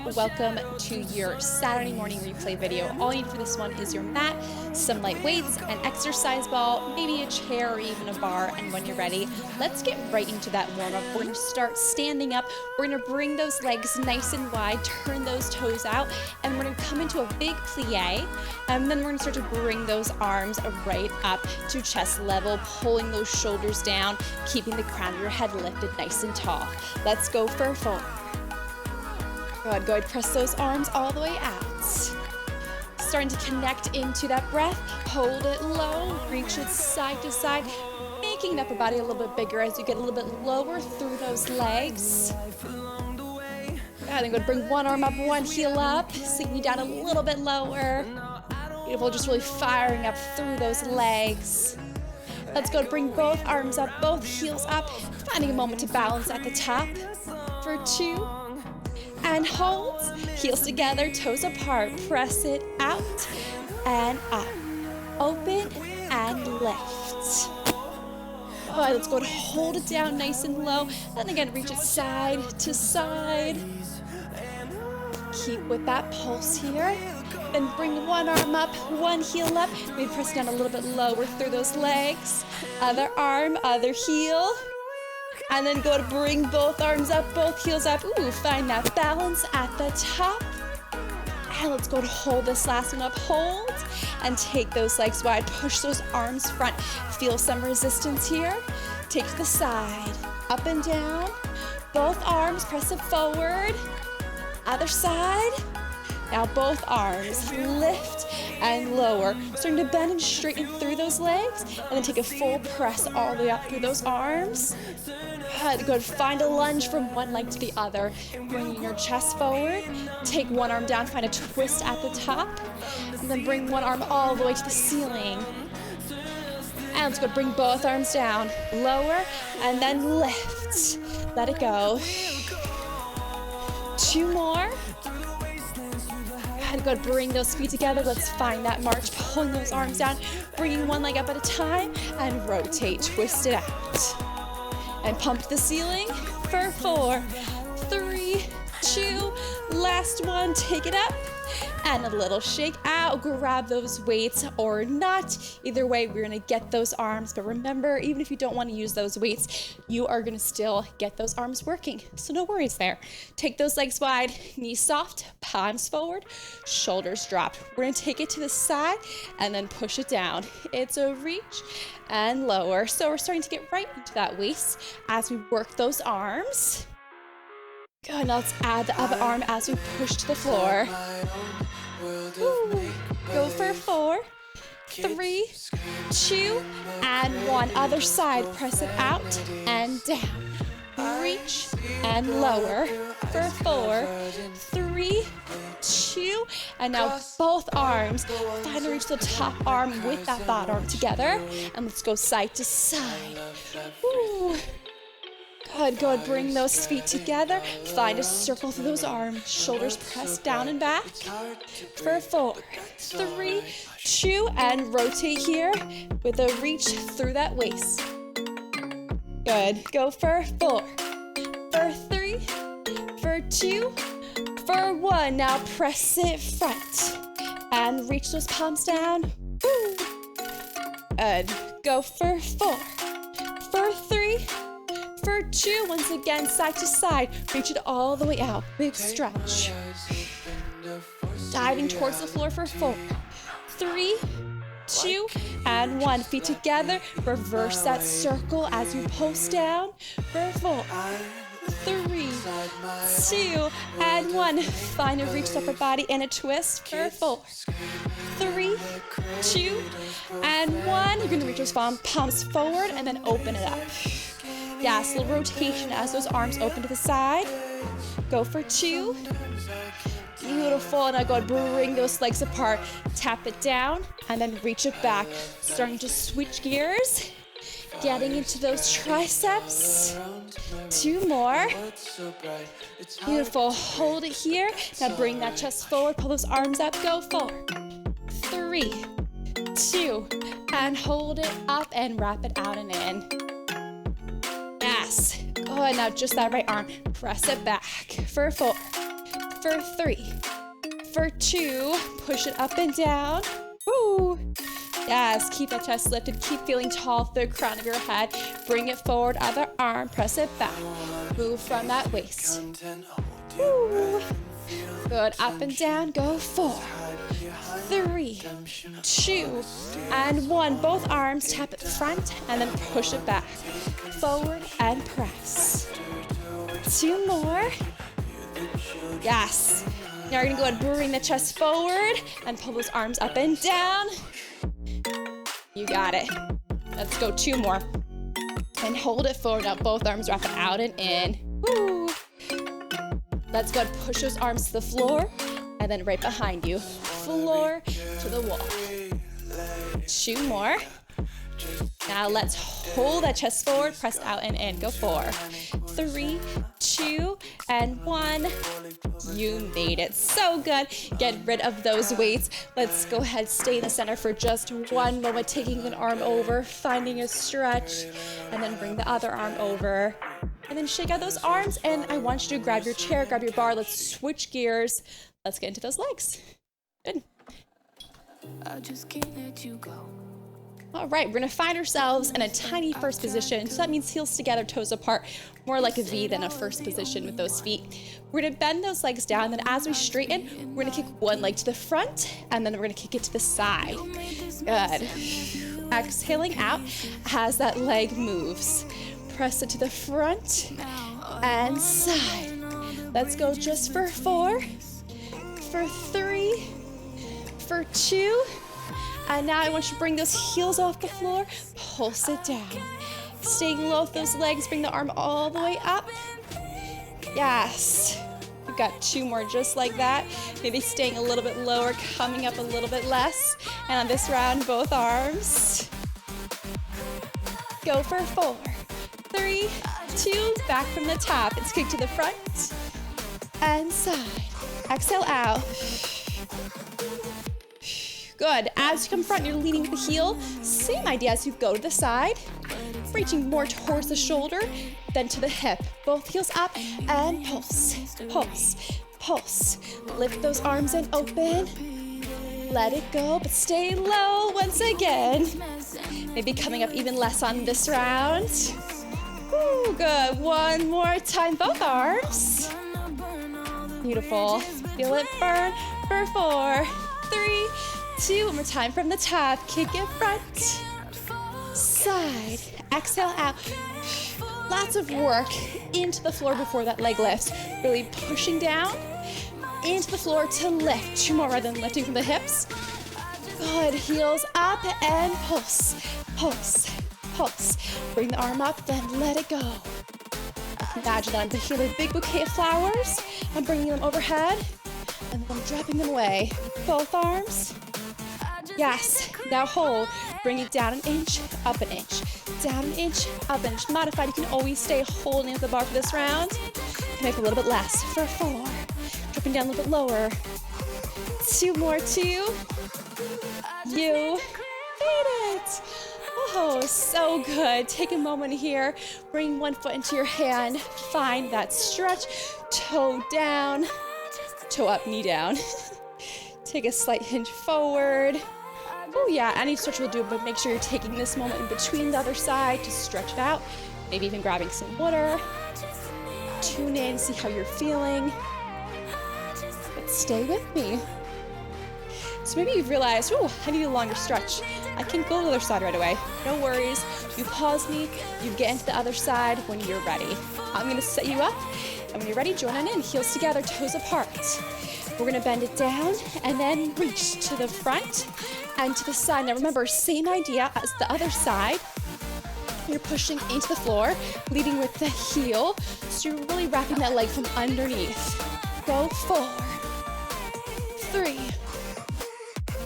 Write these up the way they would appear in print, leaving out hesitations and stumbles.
welcome to your Saturday morning replay video. All you need for this one is your mat, some light weights, an exercise ball, maybe a chair or even a bar, and when you're ready, let's get right into that warm-up. We're going to start standing up. We're going to bring those legs nice and wide, turn those toes out, and we're going to come into a big plie, and then we're going to start to bring those arms right up to chest level, pulling those shoulders down, keeping the crown of your head lifted nice and tall. Let's go for 4. Good, go ahead, press those arms all the way out. Starting to connect into that breath, hold it low, reach it side to side, making the upper body a little bit bigger as you get a little bit lower through those legs. Yeah, then go ahead, bring one arm up, one heel up, sinking down a little bit lower. Beautiful, just really firing up through those legs. Let's go, bring both arms up, both heels up, finding a moment to balance at the top. For 2, and hold, heels together, toes apart, press it out and up, open and lift. All right, let's go and hold it down nice and low, and again, reach it side to side. Keep with that pulse here. Then bring one arm up, one heel up, maybe press down a little bit lower through those legs. Other arm, other heel. And then go to bring both arms up, both heels up. Ooh, find that balance at the top. And let's go to hold this last one up. Hold and take those legs wide. Push those arms front. Feel some resistance here. Take to the side, up and down. Both arms, press it forward. Other side. Now both arms, lift and lower. Starting to bend and straighten through those legs. And then take a full press all the way up through those arms. Good, find a lunge from one leg to the other. Bringing your chest forward. Take one arm down, find a twist at the top. And then bring one arm all the way to the ceiling. And let's go, bring both arms down. Lower, and then lift. Let it go. 2 more. And good, bring those feet together. Let's find that march, pulling those arms down, bringing one leg up at a time, and rotate, twist it out. And pump the ceiling for 4, 3, 2, last one, take it up, and a little shake out, grab those weights or not. Either way, we're gonna get those arms, but remember, even if you don't wanna use those weights, you are gonna still get those arms working, so no worries there. Take those legs wide, knees soft, palms forward, shoulders dropped. We're gonna take it to the side and then push it down. It's a reach and lower. So we're starting to get right into that waist as we work those arms. Good, now let's add the other arm as we push to the floor. Ooh. Go for 4, 3, 2, and 1. Other side, press it out and down. Reach and lower for 4, 3, 2, and now both arms. Find to reach the top arm with that bottom arm together, and let's go side to side. Ooh. Good, go ahead, bring those feet together. Find a circle through those arms. Shoulders pressed down and back. For 4, 3, 2, and rotate here with a reach through that waist. Good, go for 4, for 3, for 2, for 1. Now press it front and reach those palms down. Woo. Good, go for 4, for 3, for 2, once again, side to side. Reach it all the way out. Big stretch. Diving towards the floor for 4, 3, 2, and 1. Feet together. Reverse that circle as you pulse down for 4, 3, 2, and 1. Find a reach upper body and a twist for 4, 3, 2, and 1. You're going to reach those palms forward and then open it up. Yes, a little rotation as those arms open to the side. Go for 2. Beautiful. Now go ahead, bring those legs apart. Tap it down and then reach it back. Starting to switch gears. Getting into those triceps. 2 more. Beautiful. Hold it here. Now bring that chest forward. Pull those arms up. Go 4, 3, 2, and hold it up and wrap it out and in. Yes. Good. Now just that right arm. Press it back for 4, for 3, for 2, push it up and down. Woo. Yes, keep that chest lifted, keep feeling tall through the crown of your head. Bring it forward, other arm, press it back. Move from that waist. Woo. Good, up and down, go 4, 3, 2, and 1. Both arms, tap it front, and then push it back. Forward and press. 2 more. Yes. Now we're gonna go ahead and bring the chest forward and pull those arms up and down. You got it. Let's go 2 more. And hold it forward. Now both arms wrap it out and in. Woo. Let's go ahead and push those arms to the floor and then right behind you. Floor to the wall. 2 more. Now let's hold that chest forward, press out and in. Go 4, 3, 2, and 1. You made it. So good. Get rid of those weights. Let's go ahead, stay in the center for just 1 moment, taking an arm over, finding a stretch, and then bring the other arm over. And then shake out those arms, and I want you to grab your chair, grab your bar. Let's switch gears. Let's get into those legs. Good. I just can't let you go. All right, we're gonna find ourselves in a tiny first position. So that means heels together, toes apart, more like a V than a first position with those feet. We're gonna bend those legs down, then as we straighten, we're gonna kick one leg to the front, and then we're gonna kick it to the side. Good. Exhaling out as that leg moves. Press it to the front and side. Let's go just for 4, for 3, for 2, and now I want you to bring those heels off the floor, pulse it down. Staying low with those legs, bring the arm all the way up. Yes. We've got 2 more just like that. Maybe staying a little bit lower, coming up a little bit less. And on this round, both arms. Go for 4, 3, 2, back from the top. It's kick to the front and side. Exhale out. Good. As you come front, you're leading with the heel. Same idea as you go to the side. Reaching more towards the shoulder, then to the hip. Both heels up and pulse, pulse, pulse. Lift those arms and open. Let it go, but stay low once again. Maybe coming up even less on this round. Ooh, good. 1 more time, both arms. Beautiful. Feel it burn for 4, 3, 2, 1 more time from the top. Kick it front, side. Exhale out. Lots of work into the floor before that leg lifts. Really pushing down into the floor to lift. 2 more rather than lifting from the hips. Good. Heels up and pulse, pulse, pulse. Bring the arm up, then let it go. Imagine that I'm taking a big bouquet of flowers. I'm bringing them overhead, and then I'm dropping them away. Both arms. Yes. Now hold. Bring it down an inch, up an inch. Down an inch, up an inch. Modified. You can always stay holding at the bar for this round. Can make a little bit less for 4. Dropping down a little bit lower. 2 more, 2. You made it. Oh, so good. Take a moment here. Bring 1 foot into your hand. Find that stretch. Toe down, toe up, knee down. Take a slight hinge forward. Oh yeah, any stretch will do, but make sure you're taking this moment in between the other side to stretch it out. Maybe even grabbing some water. Tune in, see how you're feeling. But stay with me. So maybe you've realized, oh, I need a longer stretch. I can go to the other side right away. No worries. You pause me, you get into the other side when you're ready. I'm gonna set you up, and when you're ready, join on in. Heels together, toes apart. We're gonna bend it down and then reach to the front and to the side. Now remember, same idea as the other side. You're pushing into the floor, leading with the heel. So you're really wrapping that leg from underneath. Go 4, 3,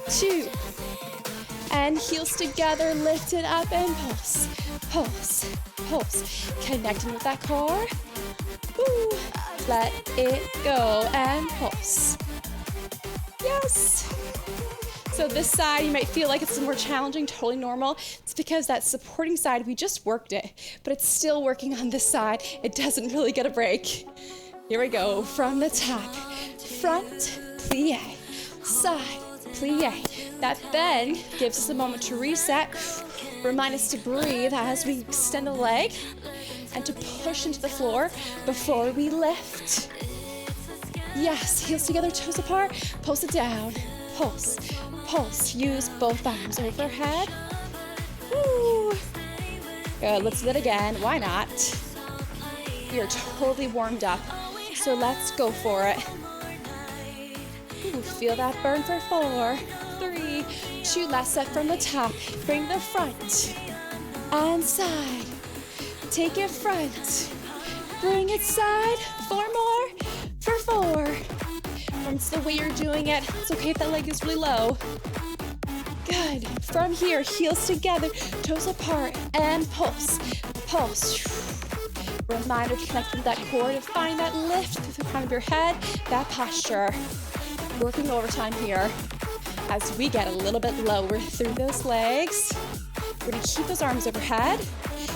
2, and heels together, lift it up and pulse, pulse, pulse. Connecting with that core. Woo. Let it go and pulse. Yes. So this side, you might feel like it's more challenging, totally normal. It's because that supporting side, we just worked it, but it's still working on this side. It doesn't really get a break. Here we go, from the top. front, plie, side, plie. That bend gives us a moment to reset. Remind us to breathe as we extend the leg and to push into the floor before we lift. Yes, heels together, toes apart, pulse it down, pulse, pulse. Use both arms overhead. Woo. Good, let's do that again, why not? We are totally warmed up, so let's go for it. Ooh, feel that burn for 4, 3, 2, last set from the top. Bring the front and side. Take it front, bring it side, 4 more, for 4. And it's the way you're doing it. It's okay if that leg is really low. Good, from here, heels together, toes apart, and pulse, pulse. Reminder to connect with that core, to find that lift through the crown of your head, that posture. Working overtime here as we get a little bit lower through those legs. We're gonna keep those arms overhead.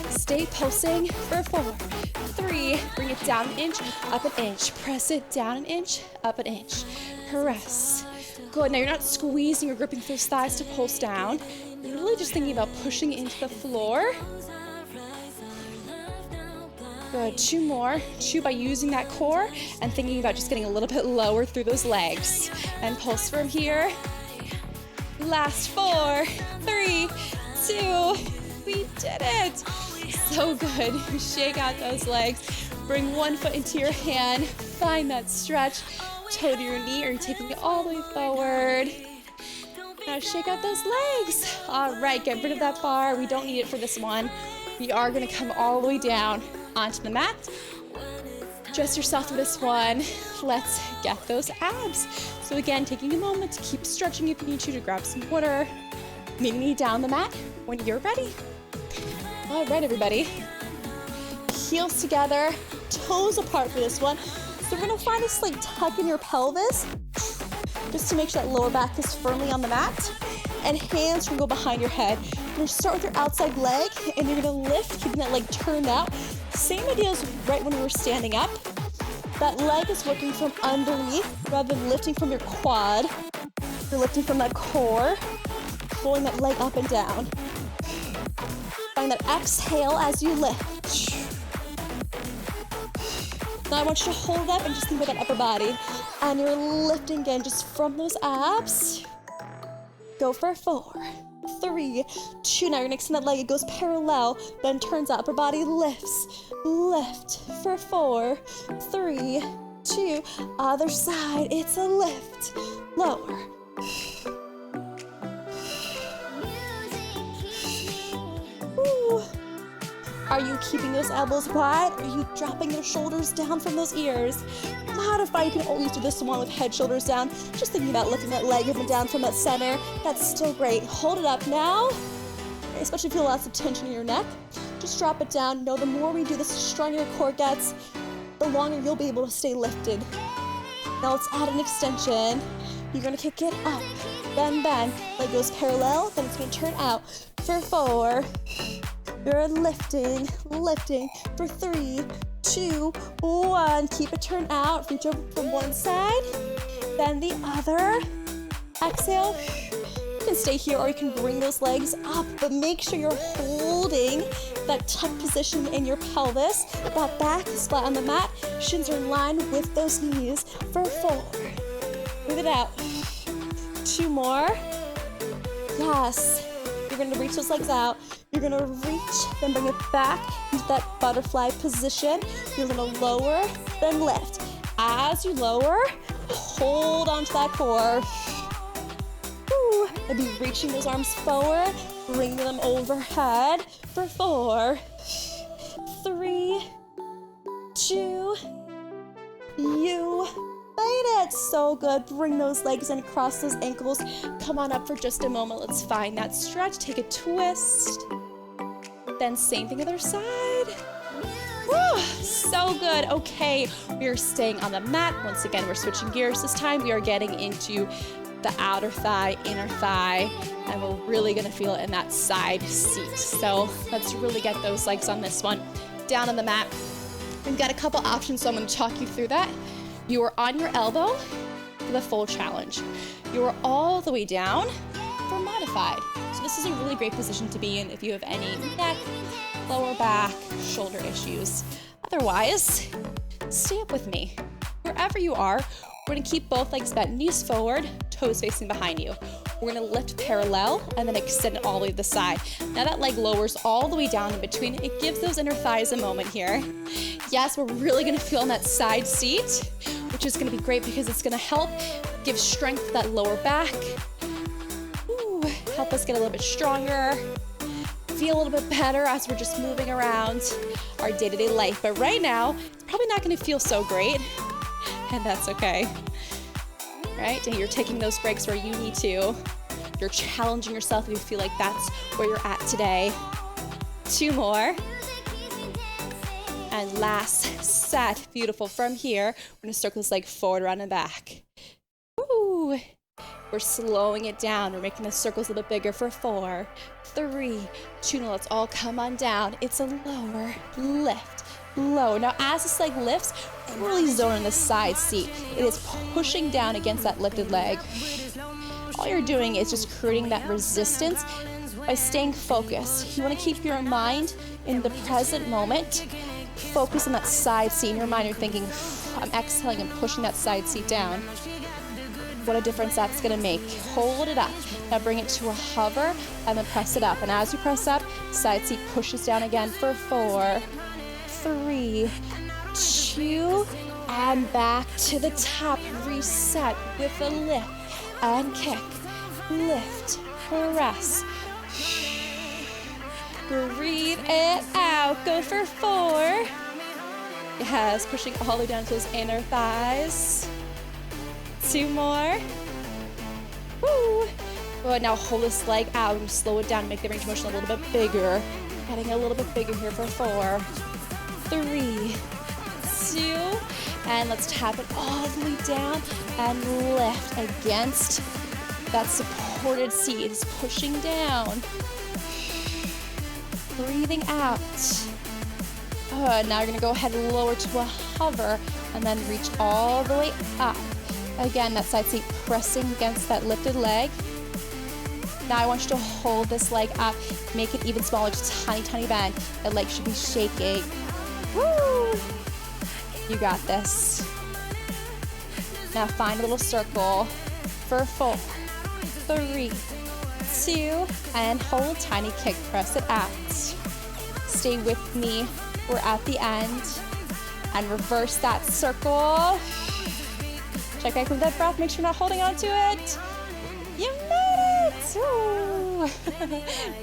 Stay pulsing for 4, 3, bring it down an inch, up an inch. Press it down an inch, up an inch. Press. Good, now you're not squeezing or gripping those thighs to pulse down. You're really just thinking about pushing into the floor. Good, 2 more. 2 by using that core and thinking about just getting a little bit lower through those legs. And pulse from here. Last 4, 3, 2, we did it. So good. Shake out those legs. Bring one foot into your hand. Find that stretch. Toe to your knee, or you're taking it all the way forward. Now shake out those legs. All right, get rid of that bar. We don't need it for this one. We are gonna come all the way down onto the mat. Dress yourself for this one. Let's get those abs. So again, taking a moment to keep stretching if you need to grab some water. Meeting me down the mat when you're ready. All right, everybody. Heels together, toes apart for this one. So we're gonna find a slight tuck in your pelvis, just to make sure that lower back is firmly on the mat. And hands can go behind your head. You're gonna start with your outside leg, and you're gonna lift, keeping that leg turned out. Same idea as right when we were standing up. That leg is working from underneath rather than lifting from your quad. You're lifting from that core, pulling that leg up and down. Find that exhale as you lift. Now I want you to hold it up and just think about that upper body. And you're lifting again just from those abs. Go for 4, 3, 2. Now you're gonna extend that leg, it goes parallel, then turns out, upper body lifts. Lift for 4, 3, 2. Other side, it's a lift. Lower. Ooh. Are you keeping those elbows wide? Are you dropping your shoulders down from those ears? Modify, you can always do this one with head, shoulders down. Just thinking about lifting that leg up and down from that center. That's still great. Hold it up now. Especially if you feel lots of tension in your neck. Just drop it down. Know the more we do this, the stronger your core gets, the longer you'll be able to stay lifted. Now let's add an extension. You're gonna kick it up, bend, bend. Leg goes parallel, then it's gonna turn out for 4. You're lifting, lifting for 3, 2, 1. Keep it turned out. Reach over from one side, then the other. Exhale. You can stay here or you can bring those legs up, but make sure you're holding that tuck position in your pelvis. That back is flat on the mat. Shins are in line with those knees for 4. Breathe it out. 2 more. Yes. You're gonna reach those legs out. You're gonna reach, then bring it back into that butterfly position. You're gonna lower, then lift. As you lower, hold onto that core. Woo. And be reaching those arms forward, bringing them overhead for 4, 3, 2, you made it. So good. Bring those legs in across those ankles. Come on up for just a moment. Let's find that stretch. Take a twist. Then same thing other side. Woo, so good. Okay, we are staying on the mat. Once again, we're switching gears. This time we are getting into the outer thigh, inner thigh, and we're really gonna feel it in that side seat. So let's really get those legs on this one. Down on the mat. We've got a couple options, so I'm gonna talk you through that. You are on your elbow for the full challenge. You are all the way down for modified. So this is a really great position to be in if you have any neck, lower back, shoulder issues. Otherwise, stay up with me. Wherever you are, we're gonna keep both legs bent, knees forward, toes facing behind you. We're gonna lift parallel and then extend it all the way to the side. Now that leg lowers all the way down in between. It gives those inner thighs a moment here. Yes, we're really gonna feel on that side seat, which is gonna be great because it's gonna help give strength to that lower back. Ooh, help us get a little bit stronger, feel a little bit better as we're just moving around our day-to-day life. But right now, it's probably not gonna feel so great, and that's okay. Right? And you're taking those breaks where you need to. You're challenging yourself if you feel like that's where you're at today. 2 more. And last set. Beautiful. From here, we're gonna circle this leg forward, around and back. Woo! We're slowing it down. We're making the circles a little bit bigger for 4, 3, 2. Now let's all come on down. It's a lower lift. Low. Now as this leg lifts, really zone in the side seat. It is pushing down against that lifted leg. All you're doing is just creating that resistance by staying focused. You want to keep your mind in the present moment. Focus on that side seat. In your mind, you're thinking, I'm exhaling and pushing that side seat down. What a difference that's going to make. Hold it up. Now bring it to a hover and then press it up. And as you press up, side seat pushes down again for 4, 3, 2, and back to the top. Reset with a lift and kick. Lift, press. Breathe it out. Go for 4. Yes, pushing all the way down to those inner thighs. 2 more. Woo. Good. Now hold this leg out and slow it down. Make the range of motion a little bit bigger. Getting a little bit bigger here for 4, 3, 2, and let's tap it all the way down and lift against that supported seat. It's pushing down. Breathing out. Good. Now you're gonna go ahead and lower to a hover and then reach all the way up. Again, that side seat pressing against that lifted leg. Now I want you to hold this leg up, make it even smaller, just tiny, tiny bend. That leg should be shaking. Woo! You got this. Now find a little circle for 4, 3, 2, and hold tiny kick, press it out. Stay with me. We're at the end. And reverse that circle. Check back with that breath. Make sure you're not holding on to it. You made it! Ooh.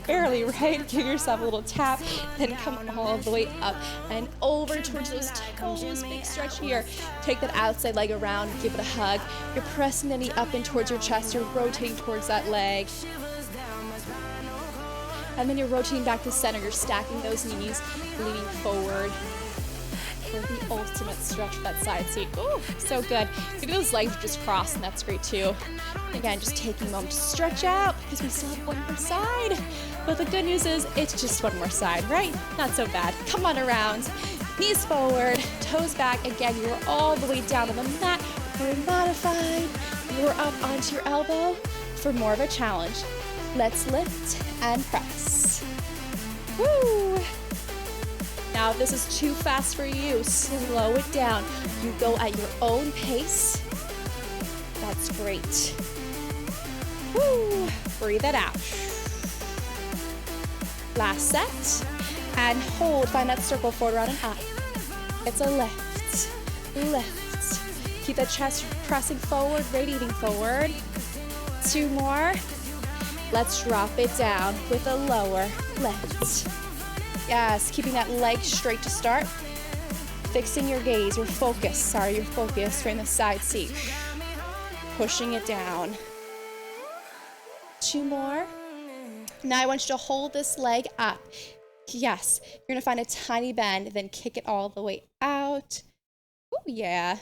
Barely, right? Give yourself a little tap, then come all the way up and over towards those toes. Big stretch here. Take that outside leg around, give it a hug. You're pressing the knee up in towards your chest. You're rotating towards that leg. And then you're rotating back to center. You're stacking those knees, leaning forward. For the ultimate stretch for that side seat. Ooh, so good. Maybe those legs just crossed, and that's great too. Again, just taking a moment to stretch out because we still have one more side. But the good news is it's just one more side, right? Not so bad. Come on around. Knees forward, toes back. Again, you are all the way down on the mat. We're modified. You're up onto your elbow for more of a challenge. Let's lift and press. Woo! Now, if this is too fast for you, slow it down. You go at your own pace. That's great. Woo! Breathe it out. Last set. And hold. Find that circle forward, around, and up. It's a lift. Lift. Keep that chest pressing forward, radiating forward. 2 more. Let's drop it down with a lower lift. Yes, keeping that leg straight to start. Fixing your gaze, your focus. Your focus. You're in the side seat. Pushing it down. 2 more. Now I want you to hold this leg up. Yes, you're gonna find a tiny bend, then kick it all the way out. Oh yeah.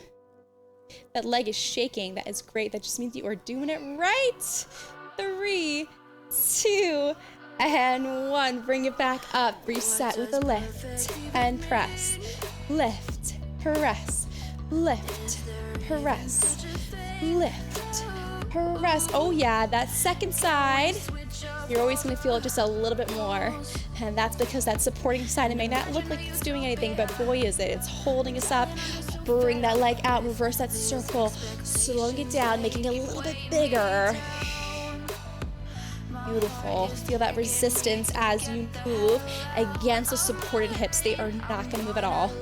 That leg is shaking. That is great. That just means you are doing it right. 3, 2, and 1. Bring it back up. Reset with a lift and press. Lift, press, lift, press, lift, press. Oh yeah, that second side, you're always gonna feel it just a little bit more. And that's because that supporting side, it may not look like it's doing anything, but boy is it, it's holding us up. Bring that leg out, reverse that circle, slowing it down, making it a little bit bigger. Beautiful. Feel that resistance as you move against the supported hips. They are not gonna move at all.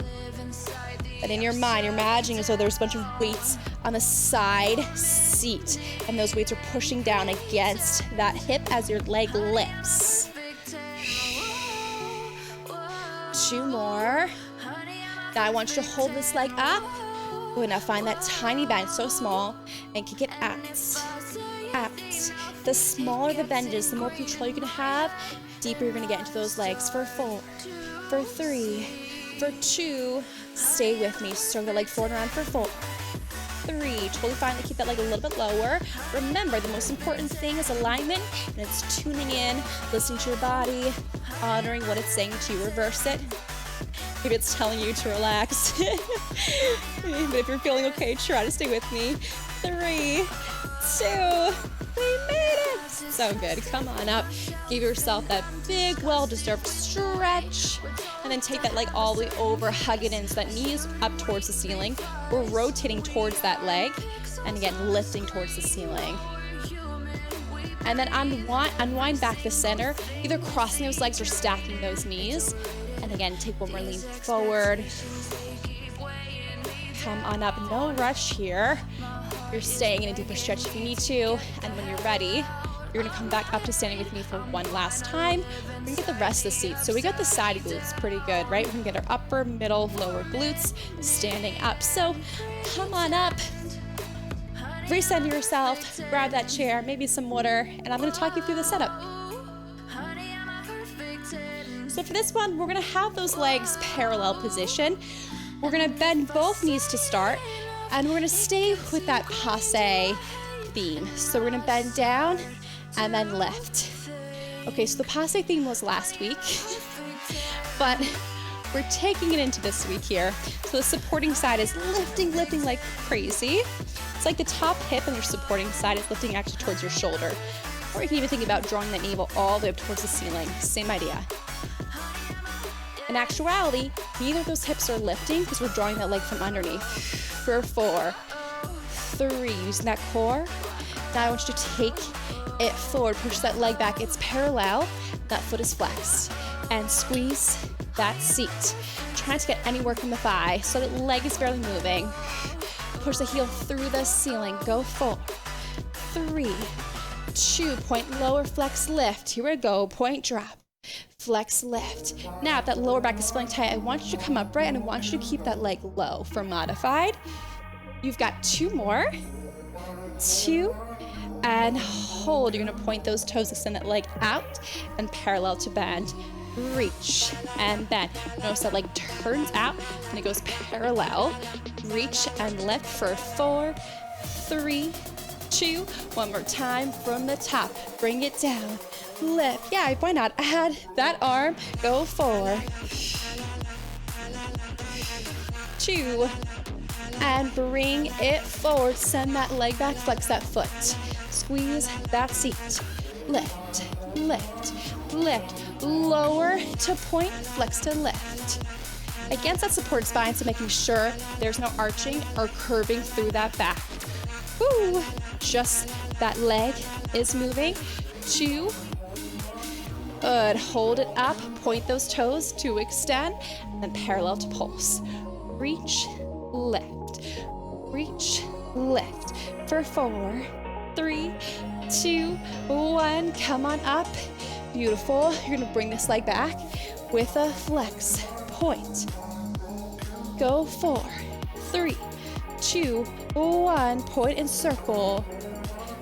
But in your mind, you're imagining as though there's a bunch of weights on the side seat, and those weights are pushing down against that hip as your leg lifts. 2 more. Now I want you to hold this leg up. Good, now find that tiny bend, so small, and kick it out, out. The smaller the bend is, the more control you're gonna have, deeper you're gonna get into those legs. For 4, for 3, for 2, stay with me. Stroke the leg forward and around for 4, 3, totally fine to keep that leg a little bit lower. Remember, the most important thing is alignment, and it's tuning in, listening to your body, honoring what it's saying to you. Reverse it. Maybe it's telling you to relax. But if you're feeling okay, try to stay with me. 3, 2, we made it. So good. Come on up. Give yourself that big, well-deserved stretch. And then take that leg all the way over, hug it in so that knee is up towards the ceiling. We're rotating towards that leg. And again, lifting towards the ceiling. And then unwind back the center, either crossing those legs or stacking those knees. And again, take one more lean forward. Come on up, no rush here. You're staying in a deeper stretch if you need to. And when you're ready, you're gonna come back up to standing with me for one last time. We're gonna get the rest of the seat. So we got the side glutes pretty good, right? We're gonna get our upper, middle, lower glutes standing up. So come on up. Recenter yourself, grab that chair, maybe some water, and I'm gonna talk you through the setup. So for this one, we're gonna have those legs parallel position. We're gonna bend both knees to start, and we're gonna stay with that passe theme. So we're gonna bend down and then lift. Okay, so the passe theme was last week, but we're taking it into this week here. So the supporting side is lifting like crazy. It's like the top hip on your supporting side is lifting actually towards your shoulder. Or you can even think about drawing that navel all the way up towards the ceiling. Same idea. In actuality, neither of those hips are lifting because we're drawing that leg from underneath. For 4, 3, using that core. Now I want you to take it forward, push that leg back. It's parallel, that foot is flexed. And squeeze that seat. Try not to get any work from the thigh so that leg is barely moving. Push the heel through the ceiling. Go 4, 3, 2, point lower, flex, lift. Here we go, point drop. Flex, lift. Now, if that lower back is feeling tight, I want you to come upright and I want you to keep that leg low. For modified, you've got 2 more. 2, and hold. You're gonna point those toes, extend that leg out and parallel to bend. Reach and bend. Notice that leg turns out and it goes parallel. Reach and lift for 4, 3, 2. One more time from the top. Bring it down. Lift. Yeah, why not? Add that arm. Go 4, 2, and bring it forward. Send that leg back. Flex that foot. Squeeze that seat. Lift, lift, lift. Lower to point. Flex to lift. Against that support spine, so making sure there's no arching or curving through that back. Woo! Just that leg is moving. 2. Good. Hold it up. Point those toes to extend, and then parallel to pulse. Reach, lift. Reach, lift. For 4, 3, 2, 1. Come on up. Beautiful. You're gonna bring this leg back with a flex. Point. Go 4, 3, 2, 1. Point and circle.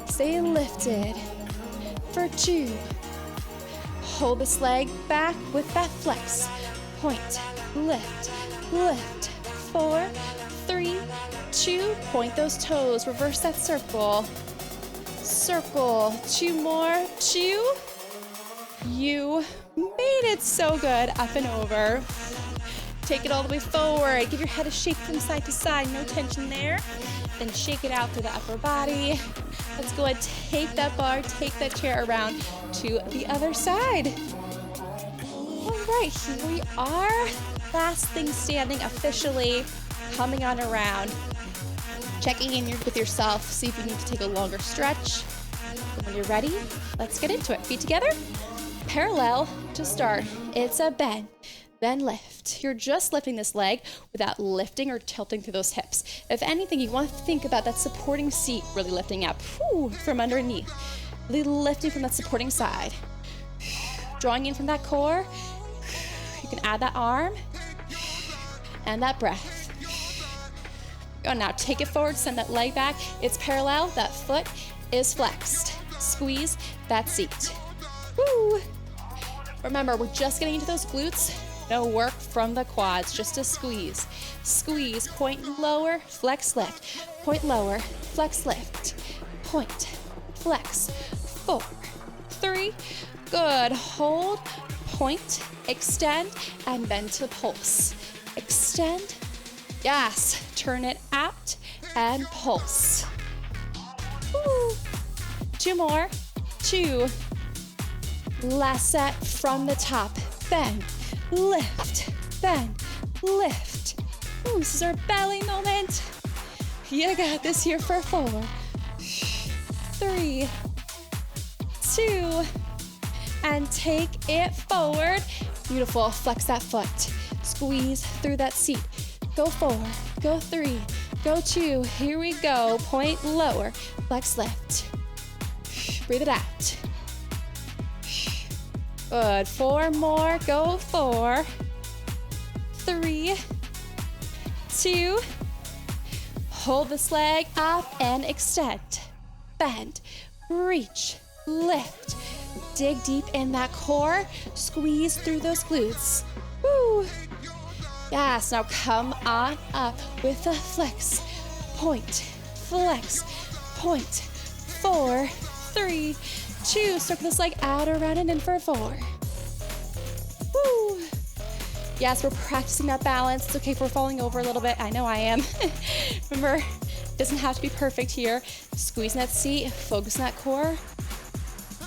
Stay lifted. For 2. Hold this leg back with that flex. Point, lift, lift. 4, 3, 2. Point those toes. Reverse that circle. Circle. 2 more. 2. You made it. So good. Up and over. Take it all the way forward. Give your head a shake from side to side. No tension there. Then shake it out through the upper body. Let's go ahead, take that bar, take that chair around to the other side. All right, here we are. Last thing standing officially, coming on around. Checking in with yourself, see if you need to take a longer stretch. When you're ready, let's get into it. Feet together, parallel to start. It's a bend, then lift. You're just lifting this leg without lifting or tilting through those hips. If anything, you want to think about that supporting seat really lifting up from underneath. Really lifting from that supporting side. Drawing in from that core. You can add that arm and that breath. Go now, take it forward, send that leg back. It's parallel, that foot is flexed. Squeeze that seat. Woo! Remember, we're just getting into those glutes. No work from the quads, just a squeeze. Squeeze, point lower, flex lift. Point lower, flex lift. Point, flex, 4, 3, good. Hold, point, extend, and bend to pulse. Extend, yes. Turn it out and pulse. Woo. 2 more, 2. Last set from the top. Bend, lift, bend, lift. Ooh, this is our belly moment. You got this here for 4, 3, 2, and take it forward. Beautiful, flex that foot. Squeeze through that seat. Go 4, go 3, go 2. Here we go. Point lower, flex lift. Breathe it out. Good. 4 more. Go 4, 3, 2. Hold this leg up and extend. Bend, reach, lift. Dig deep in that core. Squeeze through those glutes. Woo. Yes, now come on up with a flex. Point, flex, point. 4, 3, 2. Circle this leg out, around, and in for 4. Woo. Yes, we're practicing that balance. It's okay if we're falling over a little bit. I know I am. Remember, it doesn't have to be perfect here. Squeezing that seat, focus on that core.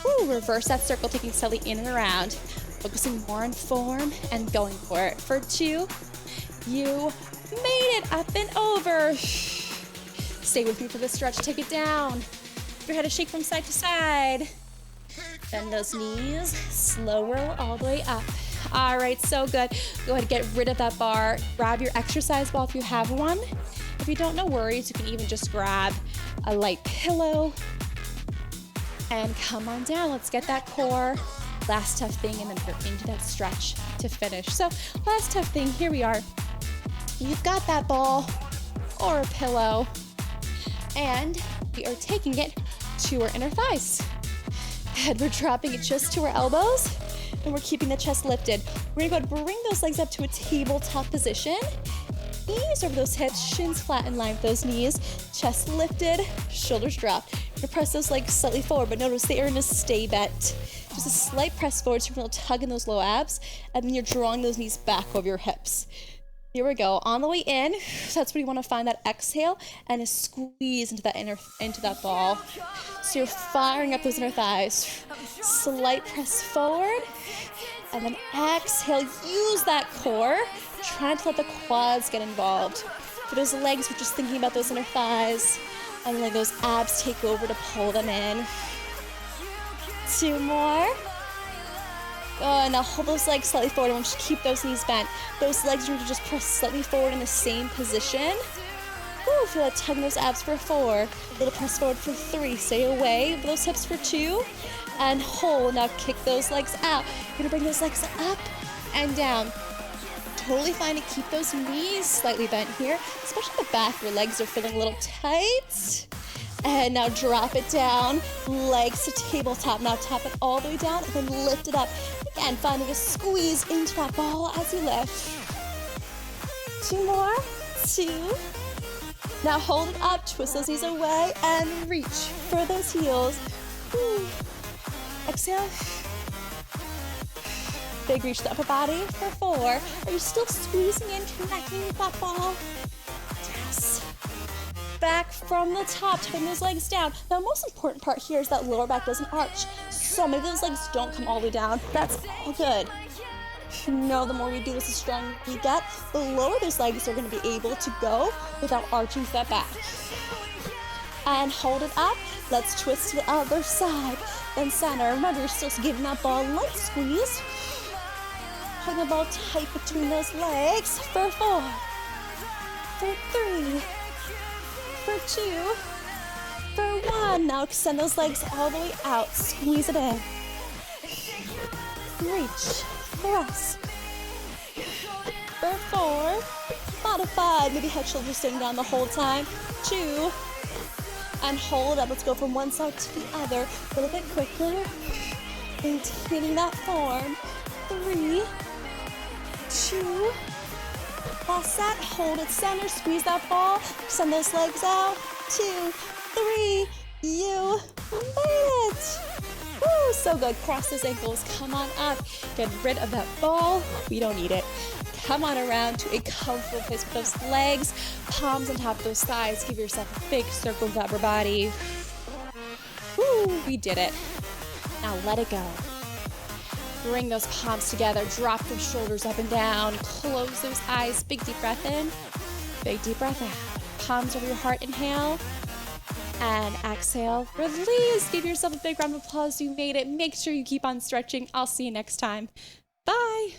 Woo. Reverse that circle, taking slightly in and around. Focusing more on form and going for it. For 2, you made it up and over. Stay with me for the stretch. Take it down. Give your head a shake from side to side. Bend those knees. Slow roll all the way up. All right, so good. Go ahead and get rid of that bar. Grab your exercise ball if you have one. If you don't, no worries. You can even just grab a light pillow. And come on down. Let's get that core. Last tough thing, and then we're into that stretch to finish. So last tough thing, here we are. You've got that ball or a pillow, and we are taking it to our inner thighs. And we're dropping it just to our elbows, and we're keeping the chest lifted. We're gonna go bring those legs up to a tabletop position. Knees over those hips, shins flat in line with those knees, chest lifted, shoulders dropped. You're gonna press those legs slightly forward, but notice they are in a stay bent. Just a slight press forward, so you're gonna tug in those low abs, and then you're drawing those knees back over your hips. Here we go. On the way in, so that's where you want to find that exhale and a squeeze into that ball. So you're firing up those inner thighs. Slight press forward, and then exhale. Use that core. Try not to let the quads get involved. For those legs, we're just thinking about those inner thighs, and let those abs take over to pull them in. 2 more. Now hold those legs slightly forward and just keep those knees bent. Those legs are going to just press slightly forward in the same position. Woo, feel like tugging those abs for 4. A little press forward for 3. Stay away with those hips for 2. And hold. Now kick those legs out. You're going to bring those legs up and down. Totally fine to keep those knees slightly bent here, especially the back. Your legs are feeling a little tight. And now drop it down, legs to tabletop. Now tap it all the way down and then lift it up. Again, finding a squeeze into that ball as you lift. 2 more, 2. Now hold it up, twist those knees away and reach for those heels. Woo. Exhale. Big reach the upper body for 4. Are you still squeezing in, connecting with that ball? Yes. Back from the top, taking those legs down. Now, the most important part here is that lower back doesn't arch. So many of those legs don't come all the way down. That's all good. You know, the more we do this, the stronger we get. The lower those legs are going to be able to go without arching that back. And hold it up. Let's twist to the other side. Then center. Remember, you're still giving that ball a light squeeze. Holding the ball tight between those legs for 4, for 3, for 2, for 1. Now extend those legs all the way out. Squeeze it in. Reach. Press. For 4. Modify. Maybe head, shoulders staying down the whole time. 2. And hold up. Let's go from one side to the other. A little bit quicker. Maintaining that form. 3. 2. Last set. Hold it center. Squeeze that ball. Send those legs out. 2, 3. You made it. Woo, so good. Cross those ankles. Come on up. Get rid of that ball. We don't need it. Come on around to a comfortable place with those legs. Palms on top of those thighs. Give yourself a big circle of the upper body. Woo, we did it. Now let it go. Bring those palms together. Drop those shoulders up and down. Close those eyes. Big deep breath in. Big deep breath out. Palms over your heart. Inhale. And exhale, release. Give yourself a big round of applause. You made it. Make sure you keep on stretching. I'll see you next time. Bye.